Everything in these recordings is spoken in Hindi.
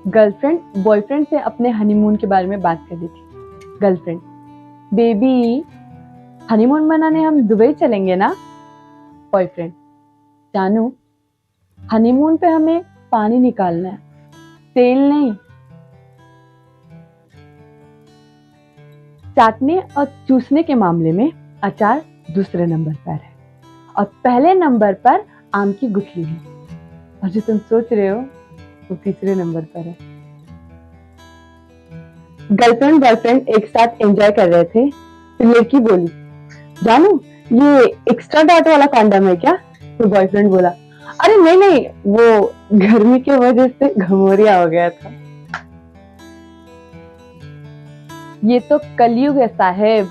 गर्लफ्रेंड बॉयफ्रेंड से अपने हनीमून के बारे में बात कर रही थी। गर्लफ्रेंड, बेबी हनीमून मनाने हम दुबई चलेंगे ना? बॉयफ्रेंड, जानू हनीमून पे हमें पानी निकालना है, तेल नहीं। चाटने और चूसने के मामले में अचार दूसरे नंबर पर है और पहले नंबर पर आम की गुठली है, और जो तुम सोच रहे हो वो तीसरे नंबर पर है। गर्लफ्रेंड बॉयफ्रेंड एक साथ एंजॉय कर रहे थे, फिर लड़की बोली, जानू ये एक्स्ट्रा डॉट वाला कॉन्डम है क्या? तो बॉयफ्रेंड बोला, अरे नहीं नहीं, वो गर्मी की वजह से घमौरिया हो गया था। ये तो कलयुग है साहेब,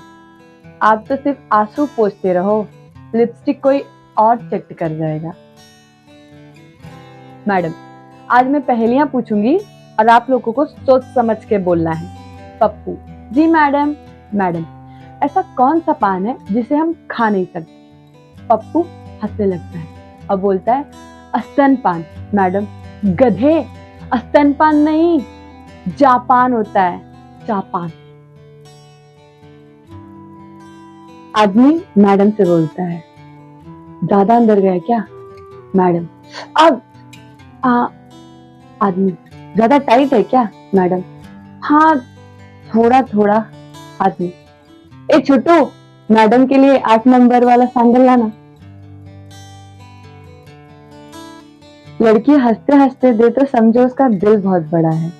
आप तो सिर्फ आंसू पोंछते रहो, लिपस्टिक कोई और चट कर जाएगा। मैडम, आज मैं पहेलियां पूछूंगी और आप लोगों को सोच समझ के बोलना है। पप्पू, जी मैडम। मैडम, ऐसा कौन सा पान है जिसे हम खा नहीं सकते? पप्पू हंसने लगता है और बोलता है, स्तन पान। मैडम, गधे, स्तन पान नहीं, जापान होता है, जापान। आदमी मैडम से बोलता है, ज्यादा अंदर गया क्या? मैडम, अब आदमी, ज्यादा टाइट है क्या? मैडम, हाँ थोड़ा थोड़ा। आदमी, ए छोटू, मैडम के लिए 8 नंबर वाला सैंडल लाना। लड़की हंसते हंसते दे तो समझो उसका दिल बहुत बड़ा है,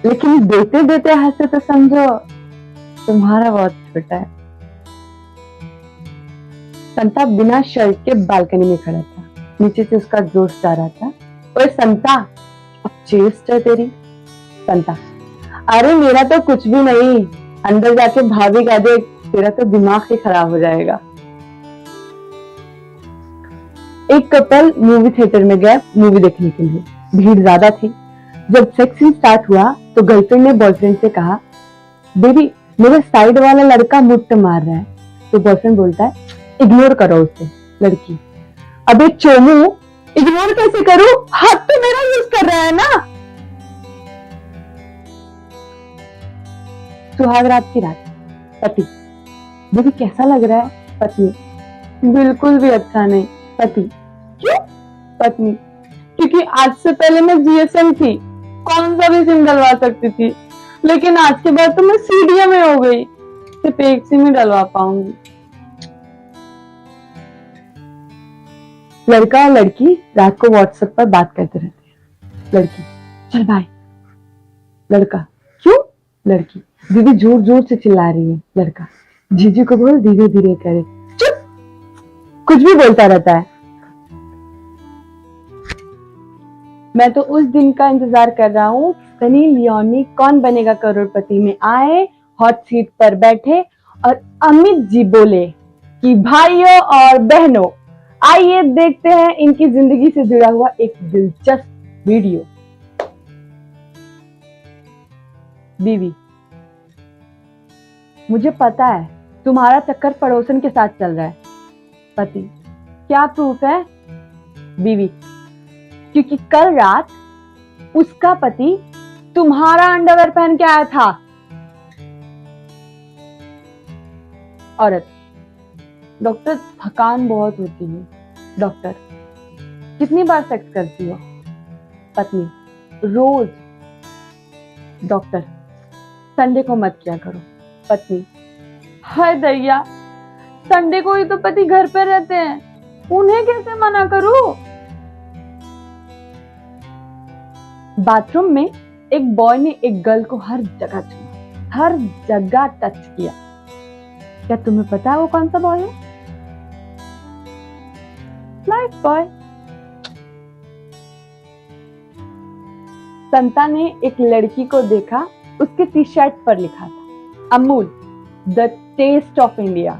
लेकिन देते देते हंसे तो समझो तुम्हारा बहुत छोटा है। संता बिना शर्ट के बालकनी में खड़ा था, नीचे से उसका दोस्त जा रहा था। ओए संता, अब चेस्ट है तेरी। संता, अरे मेरा तो कुछ भी नहीं, अंदर जाके भाभी कह दे, तेरा तो दिमाग ही खराब हो जाएगा। एक कपल मूवी थिएटर में गया मूवी देखने के लिए, भीड़ ज्यादा थी। जब सेक्स सीन स्टार्ट हुआ तो गर्लफ्रेंड ने बॉयफ्रेंड से कहा, बेबी मेरे साइड वाला लड़का मुट्ठ मार रहा है। तो बॉयफ्रेंड बोलता है, इग्नोर करो उसे। लड़की, अबे चोमू, इग्नोर कैसे करूं, हाथ तो मेरा यूज कर रहा है ना। सुहाग रात की रात। पति, बेबी कैसा लग रहा है? पत्नी, बिल्कुल भी अच्छा नहीं। पति, क्यों? पत्नी, क्योंकि आज से पहले मैं जीएसएम थी, कौन सा भी सिम डलवा सकती थी, लेकिन आज के बाद तो मैं सीडीएम में हो गई, सिर्फ एक सिम ही डलवा पाऊंगी। लड़का और लड़की रात को व्हाट्सएप पर बात करते रहते हैं। लड़की, चल बाय। लड़का, क्यों? लड़की, दीदी जोर जोर से चिल्ला रही है। लड़का, जीजू को बोल धीरे धीरे करे। चुप, कुछ भी बोलता रहता है। मैं तो उस दिन का इंतजार कर रहा हूँ, सनी लियोनी कौन बनेगा करोड़पति में आए, हॉट सीट पर बैठे और अमित जी बोले कि भाइयों और बहनों, आइए देखते हैं इनकी जिंदगी से जुड़ा हुआ एक दिलचस्प वीडियो। बीवी, मुझे पता है तुम्हारा चक्कर पड़ोसन के साथ चल रहा है। पति, क्या प्रूफ है? बीवी, क्योंकि कल रात उसका पति तुम्हारा अंडरवेयर पहन के आया था। औरत, डॉक्टर थकान बहुत होती है। डॉक्टर, कितनी बार सेक्स करती हो? पत्नी, रोज। डॉक्टर, संडे को मत किया करो। पत्नी, हाय दैया, संडे को ही तो पति घर पे रहते हैं, उन्हें कैसे मना करूं? बाथरूम में एक बॉय ने एक गर्ल को हर जगह छुआ, हर जगह टच किया। क्या तुम्हें पता है वो कौन सा बॉय है? Life boy. संता ने एक लड़की को देखा, उसके टी शर्ट पर लिखा था, Amul the taste of India.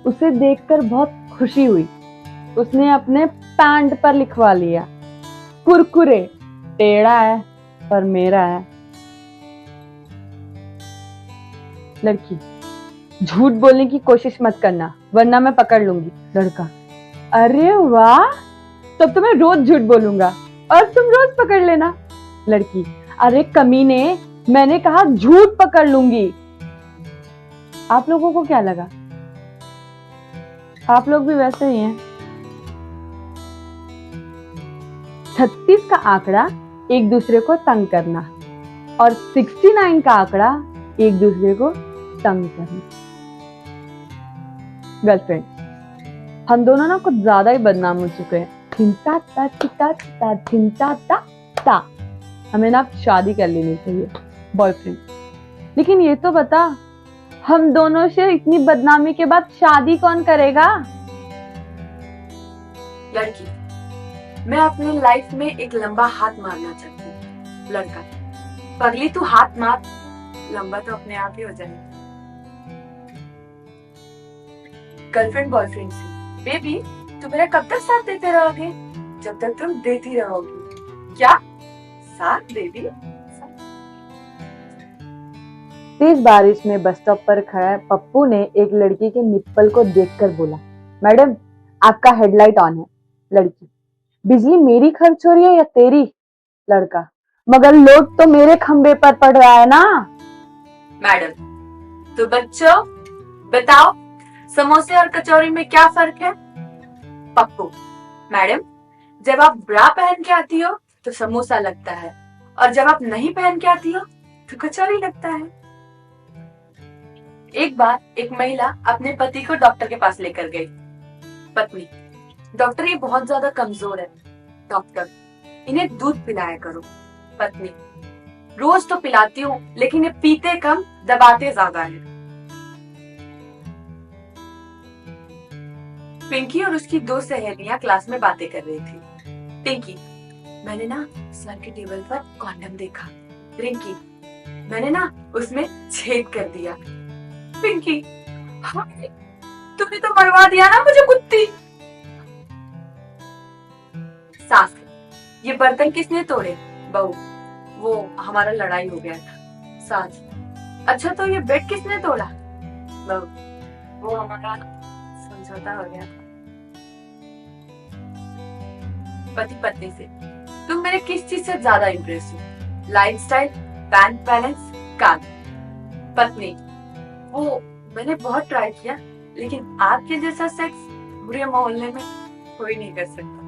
उसे देखकर बहुत खुशी हुई, उसने अपने पैंट पर लिखवा लिया, कुरकुरे टेढ़ा है पर मेरा है। लड़की, झूठ बोलने की कोशिश मत करना वरना मैं पकड़ लूंगी। लड़का, अरे वाह, तब तो मैं रोज झूठ बोलूंगा और तुम रोज पकड़ लेना। लड़की, अरे कमीने, मैंने कहा झूठ पकड़ लूंगी। आप लोगों को क्या लगा? आप लोग भी वैसे ही हैं। 36 का आंकड़ा एक दूसरे को तंग करना और 69 का आंकड़ा एक दूसरे को तंग करना। गर्लफ्रेंड, हम दोनों ना कुछ ज्यादा ही बदनाम हो चुके हैं। थिंता ता थिंता ता थिंता ता। हमें ना शादी कर लेनी चाहिए, बॉयफ्रेंड। लेकिन ये तो बता, हम दोनों से इतनी बदनामी के बाद शादी कौन करेगा? लड़की, मैं अपनी लाइफ में एक लंबा हाथ मारना चाहती हूँ। लड़का, पगली तू हाथ मार, लंबा तो अपने आप ही हो जाएगा। गर्लफ्रेंड बॉयफ्रेंड से, बेबी तुम मेरा कब तक साथ देते रहोगे? जब तक तुम देती रहोगी। क्या साथ बेबी? तेज बारिश में बस स्टॉप पर खड़ा पप्पू ने एक लड़की के निप्पल को देखकर बोला, मैडम आपका हेडलाइट ऑन है। लड़की, बिजली मेरी खर्च हो रही है या तेरी? लड़का, मगर लोड तो मेरे खंबे पर पड़ रहा है ना। मैडम, तो बच्चों बताओ, समोसे और कचौरी में क्या फर्क है? पप्पू, मैडम जब आप ब्रा पहन के आती हो तो समोसा लगता है, और जब आप नहीं पहन के आती हो तो कचौरी लगता है। एक बार एक महिला अपने पति को डॉक्टर के पास लेकर गई। पत्नी, डॉक्टर ये बहुत ज्यादा कमजोर है। डॉक्टर, इन्हें दूध पिलाया करो। पत्नी, रोज तो पिलाती हूँ, लेकिन ये पीते कम दबाते ज्यादा है। पिंकी और उसकी दो सहेलियां क्लास में बातें कर रही थी। पिंकी, मैंने ना सर के टेबल पर कॉन्डम देखा। रिंकी, मैंने ना उसमें छेद कर दिया। पिंकी, तुमने तो मरवा दिया ना मुझे कुत्ती। सास, ये बर्तन किसने तोड़े? बहू, वो हमारा लड़ाई हो गया था। सास, अच्छा तो ये बेड किसने तोड़ा? बहू, वो हमारा समझौता हो गया था। पति पत्नी से, तुम मेरे किस चीज से ज्यादा इंप्रेस हो? Lifestyle, bank balance, car? पत्नी, वो मैंने बहुत ट्राई किया, लेकिन आपके जैसा सेक्स पूरे मोहल्ले में कोई नहीं कर सकता।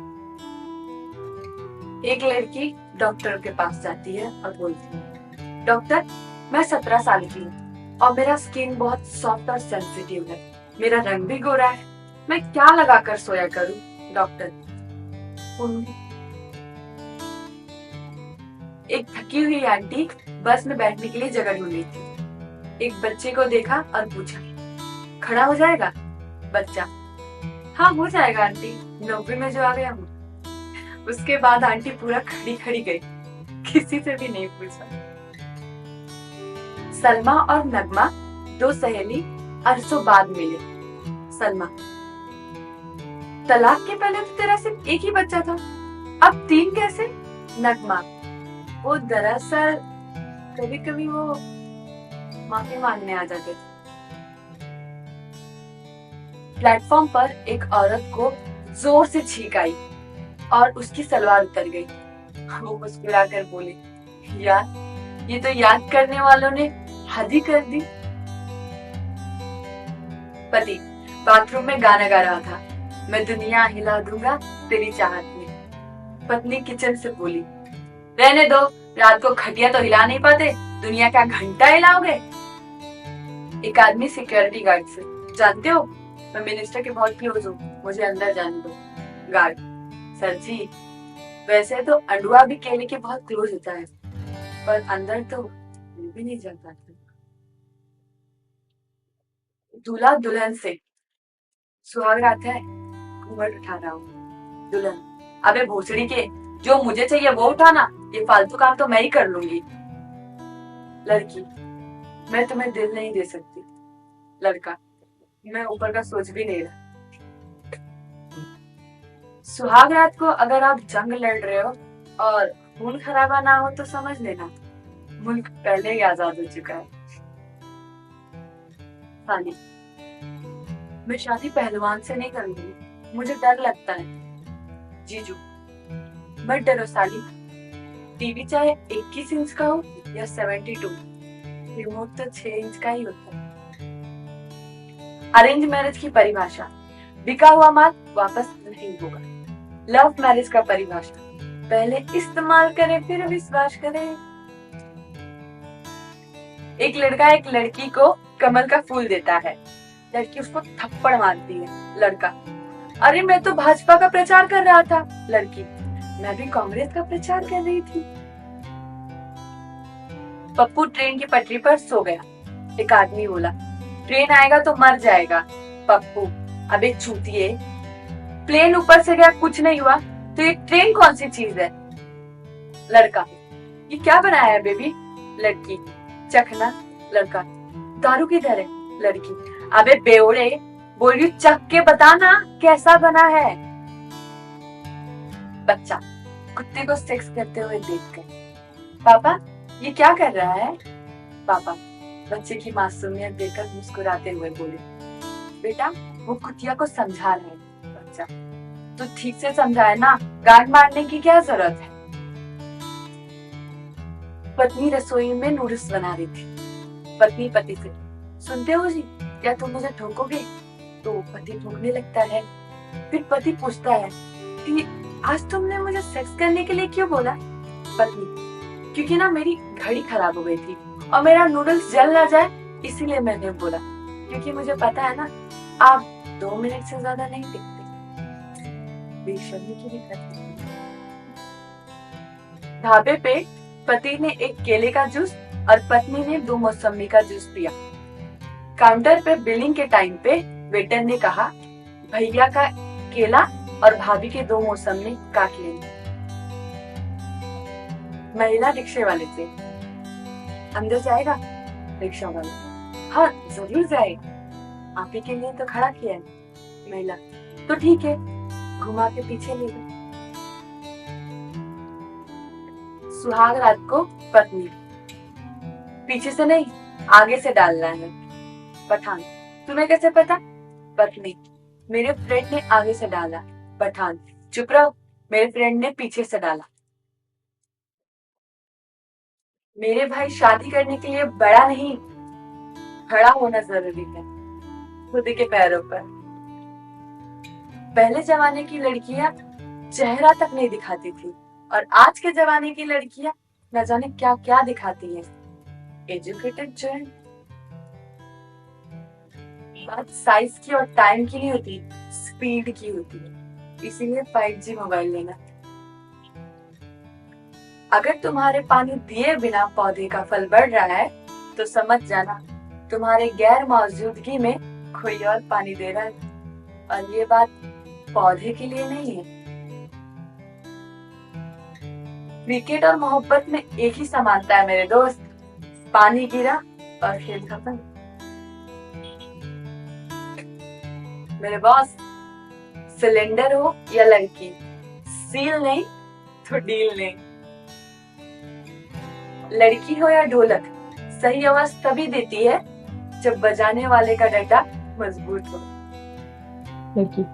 एक लड़की डॉक्टर के पास जाती है और बोलती है, डॉक्टर मैं 17 साल की हूँ और मेरा स्किन बहुत सॉफ्ट और सेंसिटिव है। मेरा रंग भी गोरा है, मैं क्या लगाकर सोया करूँ? डॉक्टर, एक थकी हुई आंटी बस में बैठने के लिए जगह ढूंढ रही थी। एक बच्चे को देखा और पूछा, खड़ा हो जाएगा? बच्चा, हाँ हो जाएगा आंटी, नौकरी में जो आ गया हूँ। उसके बाद आंटी पूरा खड़ी खड़ी गई, किसी से भी नहीं पूछा। सलमा और नगमा दो सहेली अरसों बाद मिले। सलमा, तलाक के पहले तो तेरा सिर्फ एक ही बच्चा था, अब 3 कैसे? नगमा, वो दरअसल कभी कभी वो माफी मांगने आ जाते थे। प्लेटफॉर्म पर एक औरत को जोर से छींक आई और उसकी सलवार उतर गई। वो मुस्कुराकर बोली, यार ये तो याद करने वालों ने हद ही कर दी। पति बाथरूम में गाना गा रहा था, मैं दुनिया हिला दूंगा तेरी चाहत में। पत्नी किचन से बोली, रहने दो, रात को खटिया तो हिला नहीं पाते, दुनिया का घंटा हिलाओगे? एक आदमी सिक्योरिटी गार्ड से, जानते हो मैं मिनिस्टर के बहुत क्लोज हूँ, मुझे अंदर जाने दो। गार्ड, सर जी वैसे तो अंडुआ भी केले के बहुत क्लोज होता है, पर अंदर तो भी नहीं जा पाता। दूल्हा दुल्हन से, सुहाग रात है, घूंघट उठा रहा हूँ। दुल्हन, अबे भोसड़ी के, जो मुझे चाहिए वो उठाना, ये फालतू काम तो मैं ही कर लूंगी। लड़की, मैं तुम्हें दिल नहीं दे सकती। लड़का, मैं ऊपर का सोच भी नहीं रहा। सुहाग रात को अगर आप जंग लड़ रहे हो और खून खराबा ना हो तो समझ लेना मुल्क पहले ही आजाद हो चुका है। साली, मैं शादी पहलवान से नहीं करूंगी, मुझे डर लगता है। जीजू, मत डरो साली, टीवी चाहे 21 इंच का हो या 72, रिमोट तो 6 इंच का ही होता है। अरेंज मैरिज की परिभाषा, बिका हुआ माल वापस नहीं होगा। लव मैरिज का परिभाषा, पहले इस्तेमाल करे फिर विश्वास करे। एक लड़का एक लड़की को कमल का फूल देता है, लड़की उसको थप्पड़ मारती है। लड़का, अरे मैं तो भाजपा का प्रचार कर रहा था। लड़की, मैं भी कांग्रेस का प्रचार कर रही थी। पप्पू ट्रेन की पटरी पर सो गया। एक आदमी बोला, ट्रेन आएगा तो मर जाएगा। पप्पू, अबे चूतिए, प्लेन ऊपर से गया कुछ नहीं हुआ तो ये ट्रेन कौन सी चीज है। लड़का, ये क्या बनाया है बेबी। लड़की, चखना। लड़का, दारू किधर है। लड़की, अबे बेवड़े, बोल रही चख के बताना कैसा बना है। बच्चा कुत्ते को सेक्स करते हुए देखकर, पापा ये क्या कर रहा है। पापा बच्चे की मासूमियत देखकर मुस्कुराते हुए बोले, बेटा वो कुतिया को समझा रहे। बच्चा, तो ठीक से समझाए ना, गांड मारने की क्या जरूरत है। पत्नी रसोई में नूडल्स बना रही थी। पत्नी पति से, सुनते हो जी, क्या तुम मुझे ठोकोगे। तो पति ठोकने लगता है। फिर पति पूछता है कि आज तुमने मुझे सेक्स करने के लिए क्यों बोला। पत्नी, क्योंकि ना मेरी घड़ी खराब हो गई थी और मेरा नूडल्स जल ना जाए इसीलिए मैंने बोला, क्योंकि मुझे पता है ना आप 2 मिनट से ज्यादा नहीं टिकते। बेशर्मी की भी करते। ढाबे पे पति ने एक केले का जूस और पत्नी ने 2 मौसमी का जूस पिया। काउंटर पे बिलिंग के टाइम पे वेटर ने कहा, भैया का केला और भाभी के 2 मौसमी काट लेंगे। महिला रिक्शे वाले से, अंदर जाएगा। रिक्शा वाला, हाँ जरूर जाएगा, आप ही के लिए तो खड़ा किया है। महिला, तो ठीक है, घुमा के पीछे ले गए। सुहाग रात को पत्नी, पीछे से नहीं आगे से डालना है। पठान, तुम्हें कैसे पता। पत्नी, मेरे फ्रेंड ने आगे से डाला। पठान, चुप रहो, मेरे फ्रेंड ने पीछे से डाला। मेरे भाई शादी करने के लिए बड़ा नहीं, खड़ा होना जरूरी है, खुद के पैरों पर। पहले जमाने की लड़कियां चेहरा तक नहीं दिखाती थी और आज के जमाने की लड़कियां न जाने क्या क्या दिखाती हैं। एजुकेटेड जो है। बात साइज की और टाइम की नहीं होती, स्पीड की होती है। इसीलिए 5G मोबाइल लेना। अगर तुम्हारे पानी दिए बिना पौधे का फल बढ़ रहा है तो समझ जाना तुम्हारे गैर मौजूदगी में कोई और पानी दे रहा है, और ये बात पौधे के लिए नहीं है। क्रिकेट और मोहब्बत में एक ही समानता है मेरे दोस्त, पानी गिरा और खेल खत्म। मेरे बॉस, सिलेंडर हो या लड़की, सील नहीं तो डील नहीं। लड़की हो या ढोलक, सही आवाज तभी देती है जब बजाने वाले का डंडा मजबूत हो। लड़की,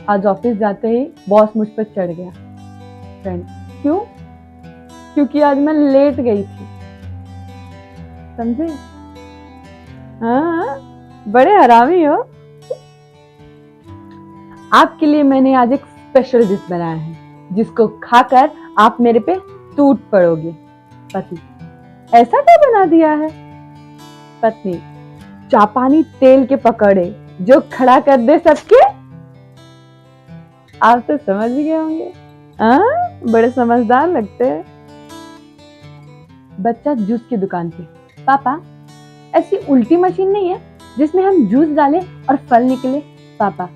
आज ऑफिस जाते ही बॉस मुझ पर चढ़ गया। फ्रेंड, क्यों। क्योंकि आज मैं लेट गई थी, समझे। हाँ, बड़े हरामी हो। आपके लिए मैंने आज एक स्पेशल डिश बनाया है जिसको खाकर आप मेरे पे टूट पड़ोगे। पति, ऐसा क्या बना दिया है। पत्नी, जापानी तेल के पकौड़े जो खड़ा कर दे सबके। आप तो समझ ही गए होंगे, बड़े समझदार लगते हैं। बच्चा जूस की दुकान पे, पापा ऐसी उल्टी मशीन नहीं है जिसमें हम जूस डालें और फल निकले। पापा,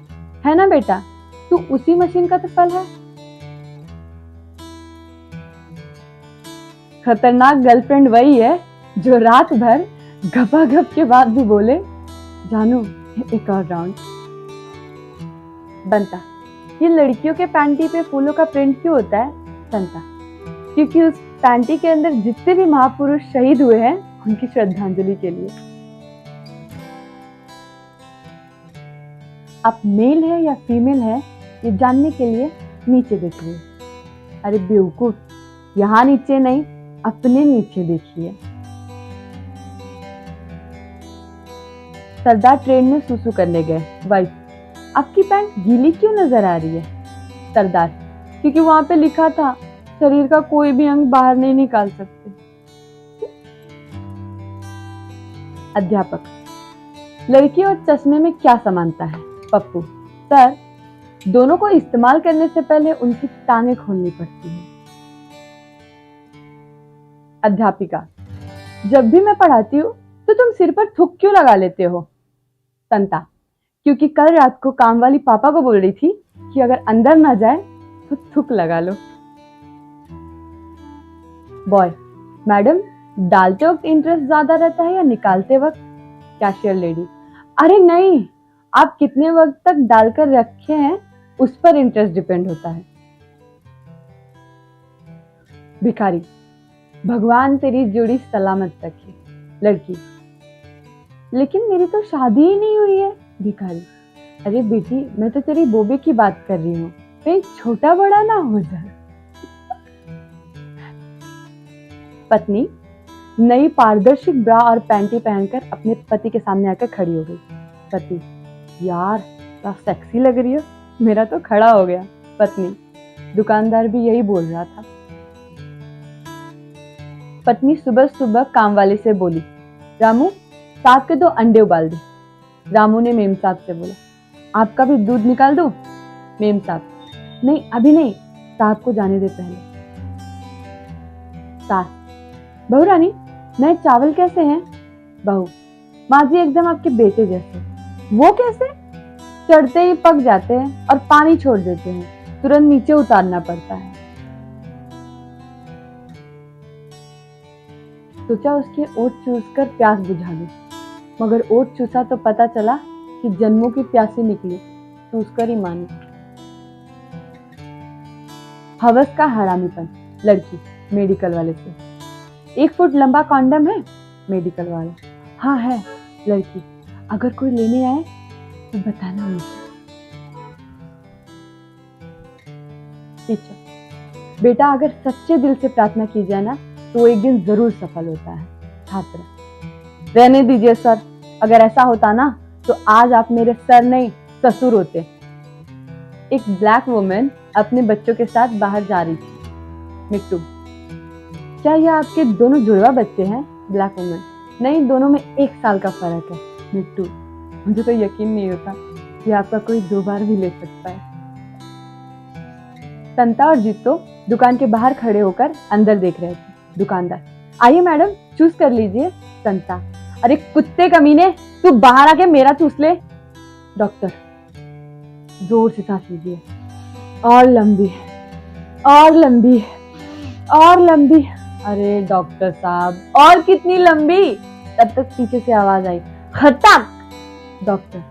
है ना बेटा, तू उसी मशीन का तो फल है। खतरनाक गर्लफ्रेंड वही है जो रात भर गपागप के बाद भी बोले, जानू एक और राउंड। बनता, ये लड़कियों के पैंटी पे फूलों का प्रिंट क्यों होता है। संता, क्योंकि उस पैंटी के अंदर जितने भी महापुरुष शहीद हुए हैं उनकी श्रद्धांजलि के लिए। आप मेल है या फीमेल है ये जानने के लिए नीचे देखिए। अरे बेवकूफ, यहाँ नीचे नहीं, अपने नीचे देखिए। सरदार ट्रेन में सुसु करने गए। वाइफ, आपकी पैंट गीली क्यों नजर आ रही है? सरदार, क्योंकि वहां पे लिखा था शरीर का कोई भी अंग बाहर नहीं निकाल सकते। अध्यापक, लड़की और चश्मे में क्या समानता है? पप्पू, सर, दोनों को इस्तेमाल करने से पहले उनकी टांगें खोलनी पड़ती है। अध्यापिका, जब भी मैं पढ़ाती हूँ तो तुम सिर पर थूक क्यों लगा लेते हो? संता, क्योंकि कल रात को काम वाली पापा को बोल रही थी कि अगर अंदर ना जाए तो थूक लगा लो। बॉय, मैडम, डालते वक्त इंटरेस्ट ज्यादा रहता है या निकालते वक्त? कैशियर लेडी, अरे नहीं, आप कितने वक्त तक डालकर रखे हैं उस पर इंटरेस्ट डिपेंड होता है। भिखारी, भगवान तेरी जोड़ी सलामत रखे। लड़की, लेकिन मेरी तो शादी ही नहीं हुई है। भिखारी, अरे बेटी, मैं तो तेरी बोबे की बात कर रही हूँ, कहीं छोटा बड़ा ना हो जाए। पत्नी नई पारदर्शी ब्रा और पैंटी पहनकर अपने पति के सामने आकर खड़ी हो गई। पति, यार क्या सेक्सी लग रही हो। मेरा तो खड़ा हो गया। पत्नी, दुकानदार भी यही बोल रहा था। पत्नी सुबह सुबह काम वाले से बोली, रामू, साहब के 2 अंडे उबाल दे। रामू ने मेम साहब से बोला, आपका भी दूध निकाल दूं? मेम साहब, नहीं अभी नहीं, साहब को जाने दे पहले। सास, बहू रानी, नए चावल कैसे हैं? बहू, माँ जी एकदम आपके बेटे जैसे। वो कैसे? चढ़ते ही पक जाते हैं और पानी छोड़ देते हैं, तुरंत नीचे उतारना पड़ता है। सोचा उसके ओट चूसकर प्यास बुझा दूं, मगर ओट चूसा तो पता चला कि जन्मों की प्यासी निकली, चूसकर ही मानी। हवस का हरामीपन। लड़की मेडिकल वाले से, 1 फुट लंबा कॉन्डम है? मेडिकल वाला, हाँ है। लड़की, अगर कोई लेने आए तो बताना मुझे। टीचर, बेटा अगर सच्चे दिल से प्रार्थना की जाए ना तो एक दिन जरूर सफल होता है। छात्र, रहने दीजिए सर, अगर ऐसा होता ना तो आज आप मेरे सर नहीं ससुर होते। एक ब्लैक वुमन अपने बच्चों के साथ बाहर जा रही थी। मिट्टू, क्या ये आपके दोनों जुड़वा बच्चे हैं? ब्लैक वुमन, नहीं, दोनों में 1 साल का फर्क है। मिट्टू, मुझे तो यकीन नहीं होता कि आपका कोई 2 बार भी ले सकता है। संता और जीतो दुकान के बाहर खड़े होकर अंदर देख रहे थे। दुकानदार, आइए मैडम, चूज कर लीजिए। संता, अरे कुत्ते कमीने, तू बाहर आके मेरा चूस ले। डॉक्टर, जोर से सांस लीजिए, और लंबी, और लंबी, और लंबी। अरे डॉक्टर साहब, और कितनी लंबी? तब तक पीछे से आवाज आई, खटक। डॉक्टर,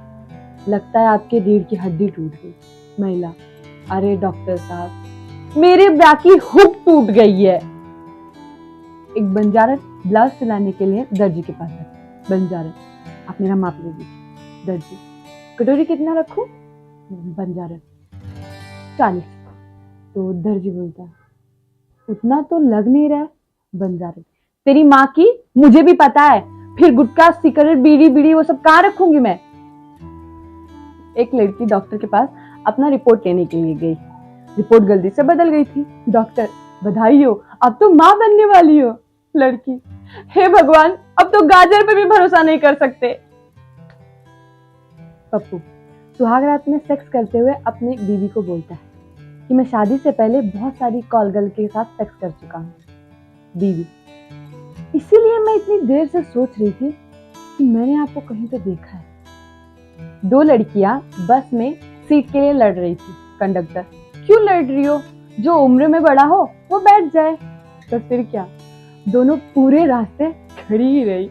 लगता है आपके रीढ़ की हड्डी टूट गई। महिला, अरे डॉक्टर साहब, मेरे ब्रा की हुक टूट गई है। एक बंजारा ब्लाउज सिलाने के लिए दर्जी के पास है। बंजारा, आप मेरा माप ले लीजिए। दर्जी, कटोरी कितना रखूं? बंजारा, 40। तो दर्जी बोलता है, उतना तो लग नहीं रहा है। बंजारा, तेरी माँ की मुझे भी पता है, फिर गुटखा सिगरेट बीड़ी बीड़ी वो सब कहाँ रखूंगी मैं। एक लड़की डॉक्टर के पास अपना रिपोर्ट लेने के लिए गई। रिपोर्ट गलती से बदल गई थी। डॉक्टर, बधाई हो, अब तो माँ बनने वाली हो। लड़की, हे भगवान, अब तो गाजर पे भी भरोसा नहीं कर सकते। पप्पू सुहाग रात में सेक्स करते हुए अपनी बीवी को बोलता है कि मैं शादी से पहले बहुत सारी कॉल गर्ल के साथ सेक्स कर चुका हूँ। बीवी, इसीलिए मैं इतनी देर से सोच रही थी कि मैंने आपको कहीं तो देखा है। 2 लड़कियां बस में सीट के लिए लड़ रही थी। कंडक्टर, क्यों लड़ रही हो? जो उम्र में बड़ा हो वो बैठ जाए। तो फिर क्या, दोनों पूरे रास्ते खड़ी ही रही।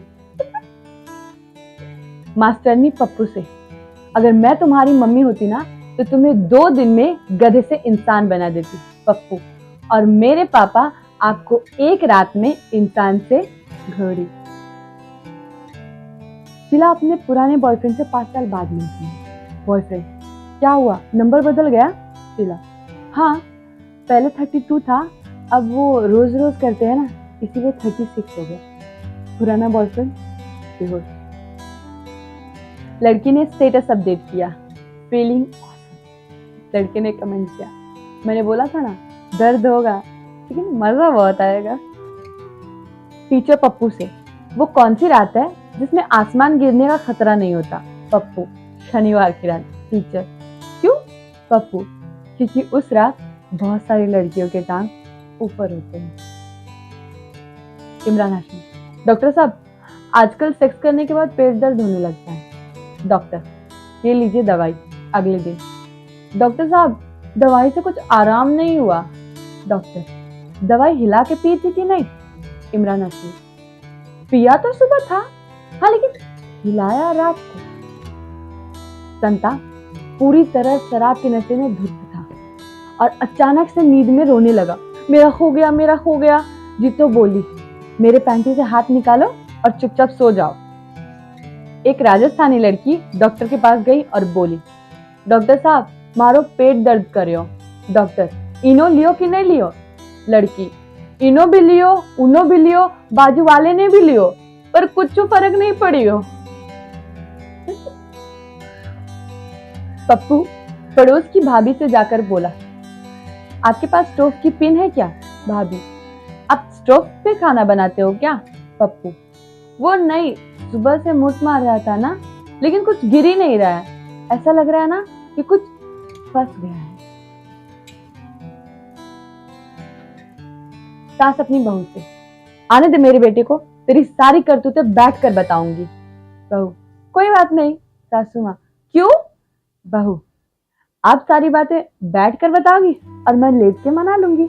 मास्टरनी पप्पू से, अगर मैं तुम्हारी मम्मी होती ना तो तुम्हें 2 दिन में गधे से इंसान बना देती। पप्पू, और मेरे पापा आपको 1 रात में इंसान से घोड़ी। शीला अपने पुराने बॉयफ्रेंड से 5 साल बाद मिलती है। बॉयफ्रेंड, क्या हुआ, नंबर बदल गया? शीला, हाँ, पहले 32 था, अब वो रोज रोज करते हैं ना, इसीलिए 36 हो गया। पुराना बॉयफ्रेंड बेहोश। लड़की ने स्टेटस अपडेट किया, फीलिंग ऑसम। लड़के ने कमेंट किया, मैंने बोला था ना दर्द होगा लेकिन मजा बहुत आएगा। टीचर पप्पू से, वो कौन सी रात है जिसमें आसमान गिरने का खतरा नहीं होता? पप्पू, शनिवार की रात। टीचर, क्यों? पप्पू, क्योंकि उस रात बहुत सारी लड़कियों के टांग ऊपर होते हैं। इमरान हाशमी, डॉक्टर साहब आजकल सेक्स करने के बाद पेट दर्द होने लगता है। डॉक्टर, ये लीजिए दवाई। अगले दिन, डॉक्टर साहब दवाई से कुछ आराम नहीं हुआ। डॉक्टर, दवाई हिला के पी थी कि नहीं? इमरान हाशमी, पिया तो सुबह था, हाँ लेकिन हिलाया रात को। संता पूरी तरह शराब के नशे में धुत था और अचानक से नींद में रोने लगा, मेरा हो गया, मेरा हो गया। जीतो बोली, मेरे पैंटी से हाथ निकालो और चुपचाप सो जाओ। एक राजस्थानी लड़की डॉक्टर के पास गई और बोली, डॉक्टर साहब मारो पेट दर्द करियो। डॉक्टर, इनो लियो कि नहीं लियो? लड़की, इनो भी लियो, उनो भी लियो, बाजू वाले ने भी लियो, पर कुछ फर्क नहीं पड़ियो। पप्पू पड़ोस की भाभी से जाकर बोला, आपके पास स्टोव की पिन है क्या? भाभी, आप स्टोव पे खाना बनाते हो क्या? पप्पू, वो नहीं, सुबह से मुठ मार रहा था ना, लेकिन कुछ गिर ही नहीं रहा है, ऐसा लग रहा है ना कि कुछ फंस गया है। सास अपनी बहू से, आने दे मेरे बेटे को, तेरी सारी करतूतें बैठ कर बताऊंगी। बहू, कोई बात नहीं सासू माँ। क्यों? बहू, आप सारी बातें बैठ कर बताओगी और मैं लेट के मना लूंगी।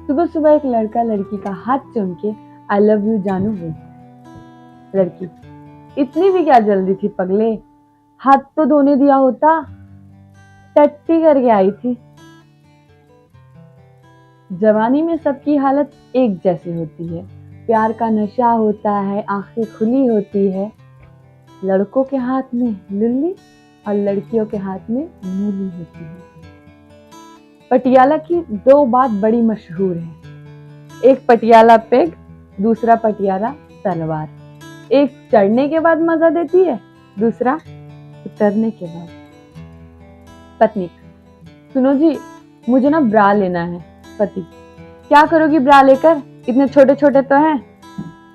सुबह सुबह एक लड़का लड़की का हाथ चूम के आई लव यू जानू बोलता है। लड़की, इतनी भी क्या जल्दी थी पगले, हाथ तो धोने दिया होता, टट्टी करके आई थी। जवानी में सबकी हालत एक जैसी होती है, प्यार का नशा होता है, आंखें खुली होती है। लड़कों के हाथ में लुल्ली और लड़कियों के हाथ में मूली होती है। पटियाला की दो बात बड़ी मशहूर है, एक पटियाला पेग, दूसरा पटियाला तलवार। एक चढ़ने के बाद मजा देती है, दूसरा उतरने के बाद। पत्नी, सुनो जी मुझे ना ब्रा लेना है। पति, क्या करोगी ब्रा लेकर, इतने छोटे छोटे तो हैं।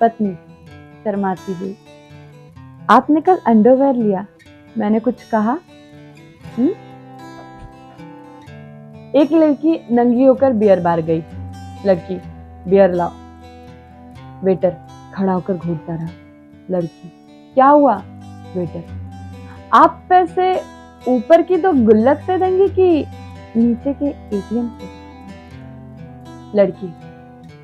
पत्नी शर्माती हुई, आपने कल अंडरवेयर लिया, मैंने कुछ कहा? एक लड़की नंगी होकर बियर बार गई। लड़की, बियर लाओ। वेटर खड़ा होकर घूरता रहा। लड़की, क्या हुआ? वेटर, आप पैसे ऊपर की तो गुल्लक से देंगी कि नीचे के एटीएम से? लड़की,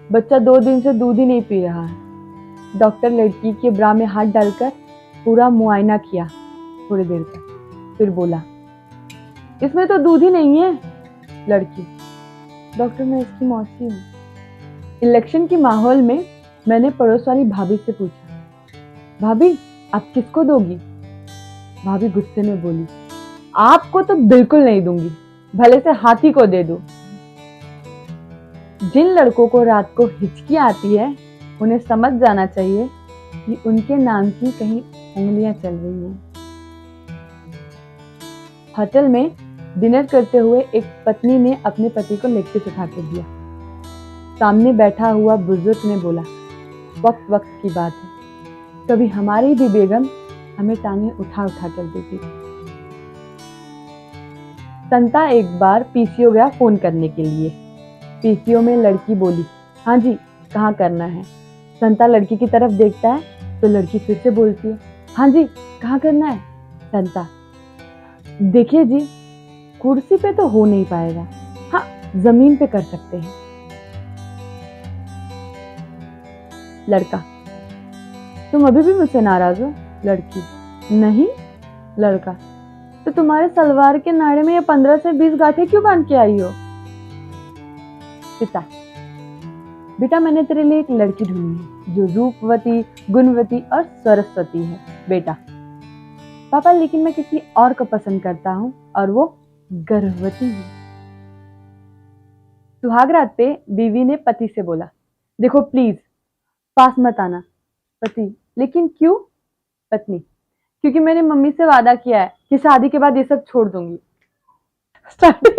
बच्चा 2 दिन से दूध ही नहीं पी रहा है। डॉक्टर लड़की के ब्रा में हाथ डालकर पूरा मुआयना किया थोड़ी देर तक, फिर बोला, इसमें तो दूध ही नहीं है। लड़की, डॉक्टर मैं इसकी मौसी हूँ। इलेक्शन के माहौल में मैंने पड़ोस वाली भाभी से पूछा, भाभी आप किसको दोगी? भाभी गुस्से में बोली, आपको तो बिल्कुल नहीं दूंगी, भले से हाथी को दे दूं। जिन लड़कों को रात को हिचकी आती है उन्हें समझ जाना चाहिए कि उनके नाम की कहीं उंगलियां चल रही हैं। होटल में डिनर करते हुए एक पत्नी ने अपने पति को लेग पीस उठा के दिया। सामने बैठा हुआ बुजुर्ग ने बोला, वक्त वक्त की बात है, कभी हमारी भी बेगम हमें टांगे उठा उठा कर देती थी। संता एक बार पीसीओ गया फोन करने के लिए। पीसीओ में लड़की बोली, हाँ जी कहाँ करना है? संता लड़की की तरफ देखता है तो लड़की फिर से बोलती है, हाँ जी कहाँ करना है? संता, देखिए जी कुर्सी पे तो हो नहीं पाएगा, हाँ जमीन पे कर सकते हैं। लड़का, तुम अभी भी मुझसे नाराज हो? लड़की, नहीं। लड़का, तो तुम्हारे सलवार के नाड़े में ये 15 से 20 गांठें क्यों बांध के आई हो? पिता, बेटा मैंने तेरे लिए एक लड़की ढूंढी है जो रूपवती, गुणवती और सरस्वती है। बेटा, पापा लेकिन मैं किसी और को पसंद करता हूँ और वो गर्भवती है। सुहाग रात पे बीवी ने पति से बोला, देखो प्लीज पास मत आना। पति, लेकिन क्यों? पत्नी, क्योंकि मैंने मम्मी से वादा किया है कि शादी के बाद ये सब छोड़ दूंगी। स्टार्टिंग